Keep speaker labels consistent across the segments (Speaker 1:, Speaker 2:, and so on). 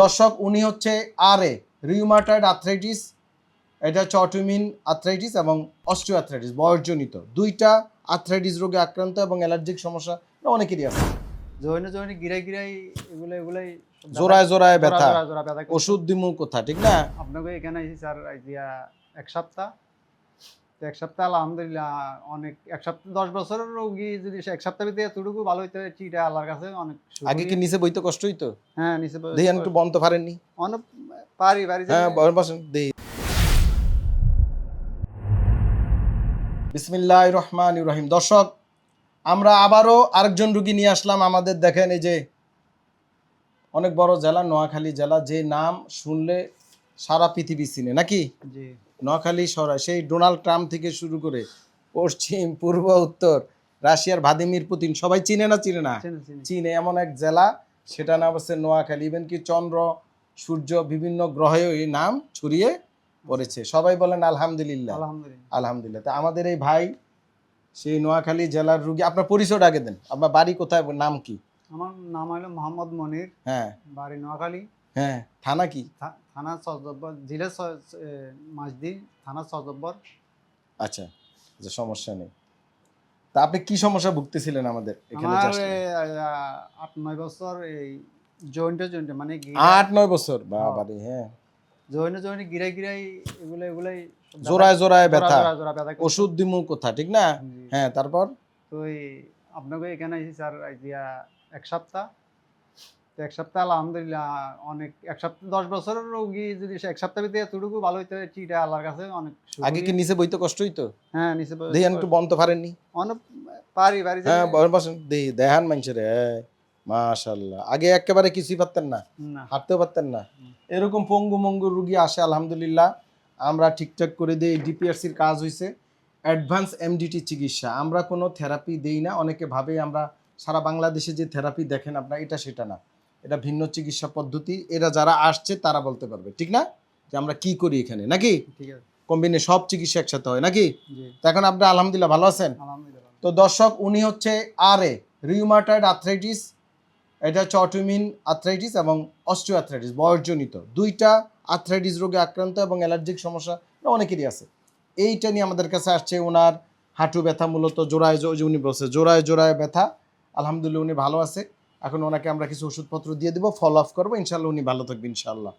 Speaker 1: দর্শক উনি হচ্ছে রিউমাটয়েড আর্থ্রাইটিস, এটা হচ্ছে অটোইমিউন আর্থ্রাইটিস এবং অস্টিও আর্থ্রাইটিস, বয়সজনিত দুইটা আর্থ্রাইটিস রোগে আক্রান্ত এবং অ্যালার্জিক সমস্যা অনেকেরই আছে।
Speaker 2: জয়েনে গিরাই এগুলাই
Speaker 1: জোড়ায় জোড়ায় ব্যথা,
Speaker 2: ব্যথা
Speaker 1: ওষুধ দিমু কোথা, ঠিক না?
Speaker 2: আপনাকে এখানে আইছি স্যার আইয়া এক সপ্তাহ, তো এক সপ্তাহ আলহামদুলিল্লাহ অনেক, এক সপ্তাহ 10 বছরের রোগী যদি এক সপ্তাহ ভিতরে এতটুকু ভালো হইতে চিটা আল্লাহর কাছে অনেক।
Speaker 1: আগে কি নিচে বইতে কষ্ট হইতো?
Speaker 2: হ্যাঁ নিচে
Speaker 1: দেখেন একটু বন্ধ পারেননি?
Speaker 2: অনেক পারি
Speaker 1: হ্যাঁ বসেন দেখি। বিসমিল্লাহির রহমানির রহিম। দর্শক আমরা আবারও আরেকজন রুগী নিয়ে আসলাম আমাদের। দেখেন এই যে অনেক বড় জেলা, নোয়াখালী জেলা, যে নাম শুনলে সারা পৃথিবী চিনে নাকি?
Speaker 2: জি।
Speaker 1: নোয়াখালী শহর, সেই ডোনাল্ড ট্রাম্প থেকে শুরু করে পশ্চিম পূর্ব উত্তর, রাশিয়ার ভ্লাদিমির পুতিন, সবাই চিনে না? চিনে না? চিনে। এমন এক জেলা, সেটা নাম হচ্ছে নোয়াখালী। ইভেন কি চন্দ্র সূর্য বিভিন্ন গ্রহে এই নাম ছড়িয়ে পড়েছে। সবাই বলেন আলহামদুলিল্লাহ। আলহামদুলিল্লাহ। তা আমাদের এই ভাই সেই নোয়াখালী জেলার রুগী। আপনার পরিচয়টা আগে দেন, আপনার বাড়ি কোথায়, নাম কি?
Speaker 2: আমার নাম হলো মোহাম্মদ মনির।
Speaker 1: হ্যাঁ।
Speaker 2: বাড়ি নোয়াখালী।
Speaker 1: হ্যাঁ। থানা কি?
Speaker 2: থানা সজব্বর, জেলা মাসদি, থানা সজব্বর।
Speaker 1: আচ্ছা আচ্ছা, সমস্যা নেই। তা আপনি কি সমস্যা ভুগতেছিলেন আমাদের এখানে?
Speaker 2: আমার 8-9 বছর এই জয়েন্টে মানে
Speaker 1: 8-9 বছর, বাবারে। হ্যাঁ।
Speaker 2: জয়েনে গিরাই এগুলাই
Speaker 1: জোড়ায় জোড়ায় ব্যথা, ওষুধ দিমু কোথা, ঠিক না? হ্যাঁ। তারপর
Speaker 2: তো আপনাকে এখানে আইছি স্যার আইয়া এক সপ্তাহ, তো এক সপ্তাহ আলহামদুলিল্লাহ অনেক, এক সপ্তাহ 10 বছরের রোগী যদি এক সপ্তাহ ভিতরে এতটুকু ভালো হইতে চিটা আল্লাহর কাছে অনেক।
Speaker 1: আগে কি নিচে বইতে কষ্ট হইতো?
Speaker 2: হ্যাঁ নিচে
Speaker 1: দেখেন একটু বন্ধ পারেননি?
Speaker 2: অনেক পারি।
Speaker 1: হ্যাঁ বসেন দেখি। দেখান মানুষের। মাশাআল্লাহ। আগে একেবারে কিছুই পারতেন না, হাঁটতেও পারতেন না। এরকম পঙ্গু মঙ্গু রুগী আসে, আলহামদুলিল্লাহ আমরা ঠিকঠাক করে দিই। ডিপিআরসির কাজ হয়েছে অ্যাডভান্স এমডিটি চিকিৎসা। আমরা কোনো থেরাপি দেই না। অনেকে ভাবে আমরা সারা বাংলাদেশে যে থেরাপি দেখেন আপনার, এটা সেটা না, এটা ভিন্ন চিকিৎসা পদ্ধতি। এরা যারা আসছে তারা বলতে পারবে, ঠিক না, যে আমরা কি করি এখানে, নাকি? কম্বিনে সব চিকিৎসা একসাথে হয় নাকি? তো এখন আপনি আলহামদুলিল্লাহ ভালো আছেন? তো দর্শক উনি হচ্ছে রিউমাটয়েড আর্থ্রাইটিস, এটা হচ্ছে অটোইমিউন আর্থ্রাইটিস এবং অস্টিও আর্থ্রাইটিস, বয়সজনিত দুইটা আর্থ্রাইটিস রোগে আক্রান্ত এবং অ্যালার্জিক সমস্যা অনেকেরই আছে। এইটা নিয়ে আমাদের কাছে আসছে। ওনার হাঁটু ব্যথা, মূলত জোড়ায়, উনি বলছে জোড়ায় জোড়ায় ব্যথা। আলহামদুলিল্লাহ উনি ভালো আছে। এখন ওনাকে আমরা কিছু ওষুধপত্র দিয়ে দেবো, ফলো আপ করবো, ইনশাল্লাহ উনি ভালো থাকবে ইনশাল্লাহ।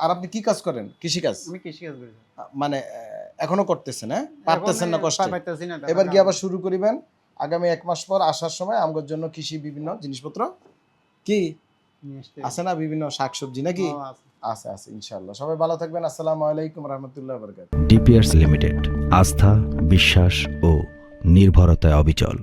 Speaker 1: আর আপনি কি কাজ করেন? কৃষিকাজ?
Speaker 2: আমি কৃষিকাজ করি।
Speaker 1: মানে এখনো করতেছেন? হ্যাঁ, পারতেছেন না কষ্ট? এবার কি আবার শুরু করিবেন আগামী 1 মাস পর আসার সময় আমার জন্য কৃষি বিভিন্ন জিনিসপত্র কি আছে না, বিভিন্ন শাকসবজি নাকি? আছে আছে ইনশাআল্লাহ। সবাই ভালো থাকবেন। আসসালামু আলাইকুম রাহমাতুল্লাহি ওয়া বারাকাতুহু।
Speaker 3: ডিপিআরস লিমিটেড, আস্থা, বিশ্বাস ও নির্ভরতায় অবিচল।